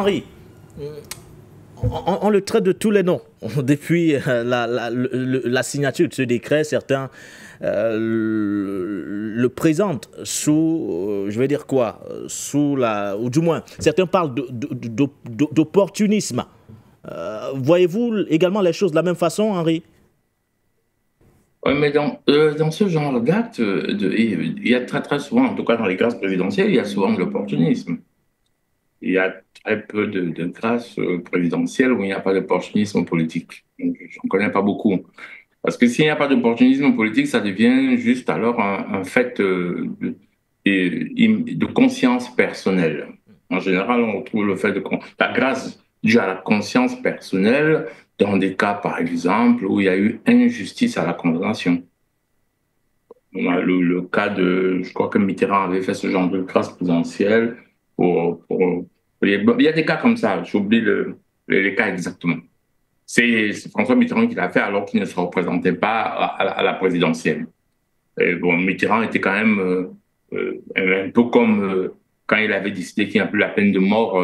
Henri, on le traite de tous les noms. Depuis la signature de ce décret, certains le présentent sous, je vais dire quoi, sous la, ou du moins, certains parlent d'opportunisme. Voyez-vous également les choses de la même façon, Henri? Oui, mais dans ce genre d'acte, il y a très très souvent, en tout cas dans les grâces présidentielles, il y a souvent de l'opportunisme. Il y a très peu de grâces présidentielles où il n'y a pas d'opportunisme politique. Je n'en connais pas beaucoup. Parce que s'il n'y a pas d'opportunisme politique, ça devient juste alors un fait de conscience personnelle. En général, on retrouve le fait de la grâce due à la conscience personnelle dans des cas, par exemple, où il y a eu injustice à la condamnation. On a le cas de, je crois que Mitterrand avait fait ce genre de grâce présidentielle il y a des cas comme ça, j'oublie les cas exactement. C'est François Mitterrand qui l'a fait alors qu'il ne se représentait pas à la présidentielle. Et bon, Mitterrand était quand même un peu comme quand il avait décidé qu'il n'y a plus la peine de mort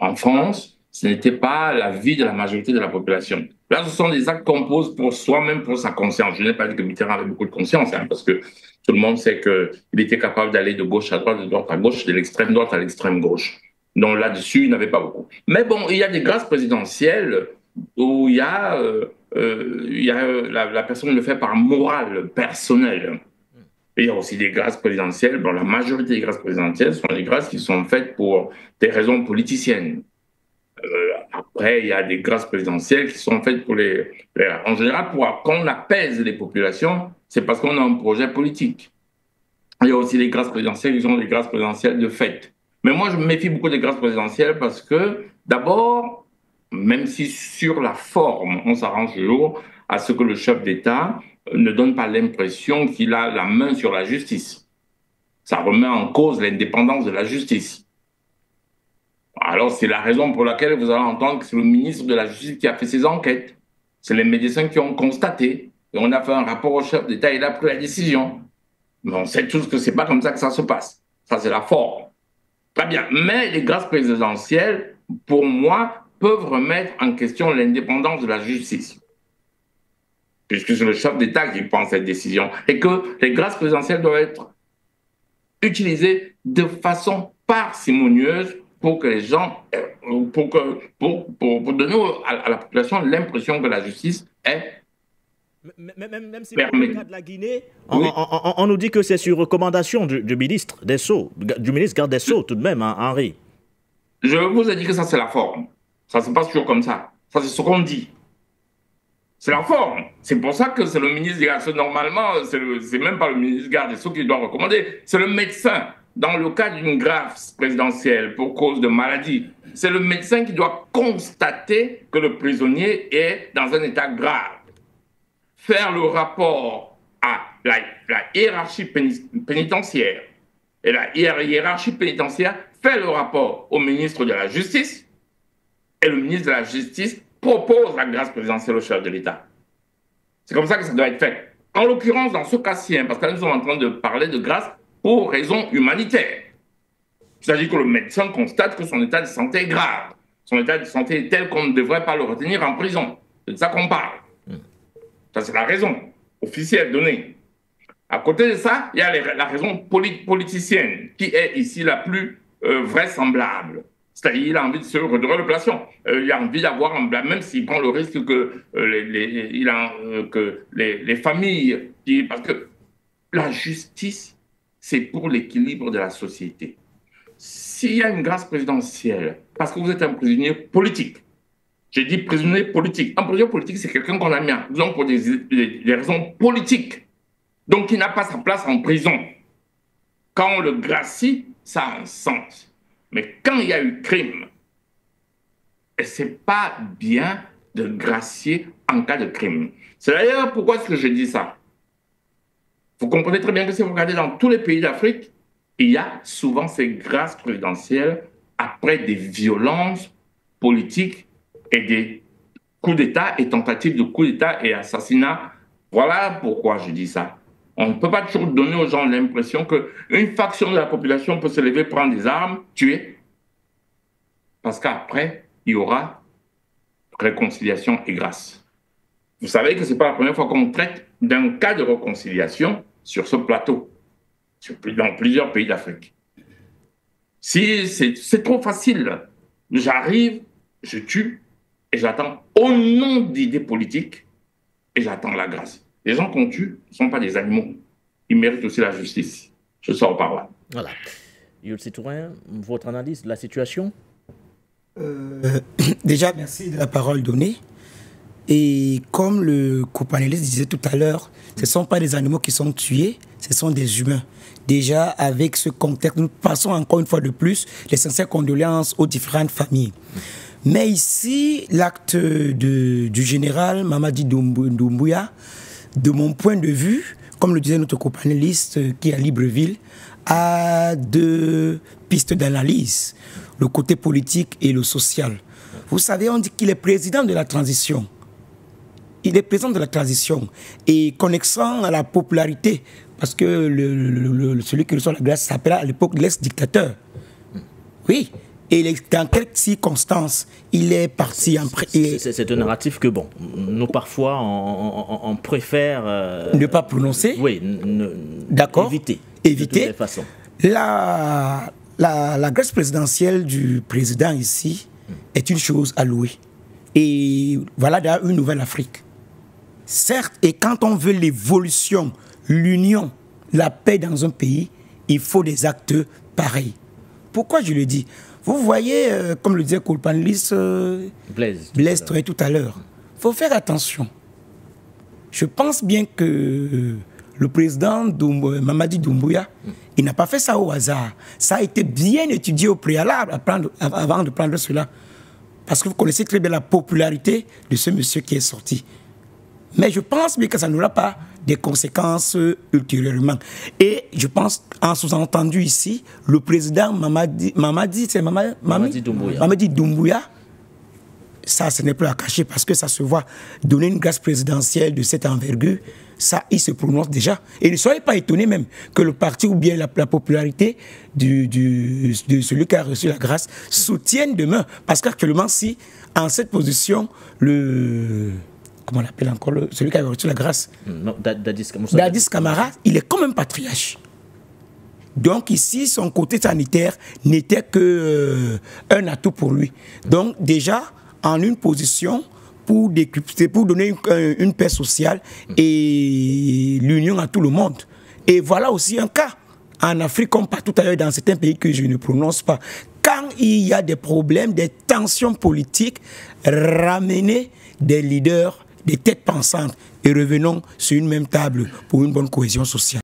en France. Ce n'était pas la vie de la majorité de la population. Là, ce sont des actes qu'on pose pour soi-même, pour sa conscience. Je n'ai pas dit que Mitterrand avait beaucoup de conscience, hein, parce que tout le monde sait qu'il était capable d'aller de gauche à droite, de droite à gauche, de l'extrême droite à l'extrême gauche. Donc là-dessus, il n'avait pas beaucoup. Mais bon, il y a des grâces présidentielles où la personne le fait par morale personnelle. Et il y a aussi des grâces présidentielles. Bon, la majorité des grâces présidentielles sont des grâces qui sont faites pour des raisons politiciennes. Après, il y a des grâces présidentielles qui sont faites en général, pour qu'on apaise les populations, c'est parce qu'on a un projet politique. Il y a aussi les grâces présidentielles qui sont des grâces présidentielles de fait. Mais moi, je me méfie beaucoup des grâces présidentielles parce que, d'abord, même si sur la forme, on s'arrange toujours à ce que le chef d'État ne donne pas l'impression qu'il a la main sur la justice. Ça remet en cause l'indépendance de la justice. Alors, c'est la raison pour laquelle vous allez entendre que c'est le ministre de la Justice qui a fait ces enquêtes. C'est les médecins qui ont constaté. Et on a fait un rapport au chef d'État et il a pris la décision. Mais on sait tous que c'est pas comme ça que ça se passe. Ça, c'est la forme. Très bien. Mais les grâces présidentielles, pour moi, peuvent remettre en question l'indépendance de la justice. Puisque c'est le chef d'État qui prend cette décision. Et que les grâces présidentielles doivent être utilisées de façon parcimonieuse pour que les gens, pour donner à la population l'impression que la justice est Même si pour le cas permise. de la Guinée, Oui, on nous dit que c'est sur recommandation du ministre des Sceaux, du ministre garde des Sceaux tout de même, hein, Henri. je vous ai dit que ça, c'est la forme. Ça se passe toujours comme ça. Ça, c'est ce qu'on dit. C'est la forme. C'est pour ça que c'est le ministre des Gardes. Normalement, c'est même pas le ministre des Gardes des Sceaux qui doit recommander. C'est le médecin. Dans le cas d'une grâce présidentielle pour cause de maladie, c'est le médecin qui doit constater que le prisonnier est dans un état grave. Faire le rapport à la hiérarchie pénitentiaire. Et la hiérarchie pénitentiaire fait le rapport au ministre de la Justice. Et le ministre de la Justice propose la grâce présidentielle au chef de l'État. C'est comme ça que ça doit être fait. En l'occurrence, dans ce cas-ci, parce que là, nous sommes en train de parler de grâce pour raisons humanitaires. Il s'agit que le médecin constate que son état de santé est grave. Son état de santé est tel qu'on ne devrait pas le retenir en prison. C'est de ça qu'on parle. Ça, c'est la raison officielle donnée. À côté de ça, il y a la raison politicienne, qui est ici la plus vraisemblable. C'est-à-dire qu'il a envie de se redorer le plation. Il a envie d'avoir un blâme, même s'il prend le risque que les familles... Parce que la justice, c'est pour l'équilibre de la société. S'il y a une grâce présidentielle, parce que vous êtes un prisonnier politique, j'ai dit prisonnier politique. Un prisonnier politique, c'est quelqu'un qu'on a mis en prison pour des raisons politiques. Donc, il n'a pas sa place en prison. Quand on le gracie, ça a un sens. Mais quand il y a eu crime, ce n'est pas bien de gracier en cas de crime. C'est d'ailleurs pourquoi est-ce que je dis ça. Vous comprenez très bien que si vous regardez dans tous les pays d'Afrique, il y a souvent ces grâces présidentielles après des violences politiques et des coups d'État et tentatives de coups d'État et assassinats. Voilà pourquoi je dis ça. On ne peut pas toujours donner aux gens l'impression qu'une faction de la population peut se lever, prendre des armes, tuer. Parce qu'après, il y aura réconciliation et grâce. Vous savez que ce n'est pas la première fois qu'on traite d'un cas de réconciliation sur ce plateau, dans plusieurs pays d'Afrique. Si c'est trop facile, j'arrive, je tue et j'attends au nom d'idées politiques et j'attends la grâce. Les gens qu'on tue ne sont pas des animaux. Ils méritent aussi la justice. Je sors par là. Voilà. Yulsi Tourin, votre analyse de la situation? Déjà, merci de la parole donnée. Et comme le copanéliste disait tout à l'heure, ce ne sont pas des animaux qui sont tués, ce sont des humains. Déjà, avec ce contexte, nous passons encore une fois de plus les sincères condoléances aux différentes familles. Mais ici, l'acte du général Mamadi Doumbouya, de mon point de vue, comme le disait notre copanéliste qui est à Libreville, a deux pistes d'analyse, le côté politique et le social. Vous savez, on dit qu'il est président de la transition. Il est président de la transition. Et connaissant à la popularité, parce que celui qui reçoit la grâce s'appelait à l'époque l'ex-dictateur. Oui. Et dans quelles circonstances il est parti en... C'est un narratif que, bon, nous parfois, on préfère... ne pas prononcer. Oui, d'accord. Éviter. Éviter. De toutes les façons. La grâce présidentielle du président ici est une chose à louer. Et voilà d'ailleurs une nouvelle Afrique. Certes, et quand on veut l'évolution, l'union, la paix dans un pays, il faut des actes pareils. Pourquoi je le dis? Vous voyez, comme le disait Copanlis Blaise tout à l'heure, il faut faire attention. Je pense bien que le président Mamadi Doumbouya, il n'a pas fait ça au hasard. Ça a été bien étudié au préalable avant de prendre cela. Parce que vous connaissez très bien la popularité de ce monsieur qui est sorti. Mais je pense bien que ça n'aura pas des conséquences ultérieurement. Et je pense, en sous-entendu ici, le président Mamadi Doumbouya, ça, ce n'est plus à cacher parce que ça se voit. Donner une grâce présidentielle de cette envergure, ça, il se prononce déjà. Et ne soyez pas étonnés même que le parti ou bien la popularité de celui qui a reçu la grâce soutienne demain. Parce qu'actuellement, si, en cette position, comment on l'appelle encore, celui qui a reçu la grâce, Dadis Camara, il est comme un patriarche. Donc ici, son côté sanitaire n'était qu'un atout pour lui. Donc déjà, en une position pour donner une paix sociale et l'union à tout le monde. Et voilà aussi un cas en Afrique, comme partout ailleurs dans certains pays que je ne prononce pas. Quand il y a des problèmes, des tensions politiques, ramener des leaders, des têtes pensantes et revenons sur une même table pour une bonne cohésion sociale.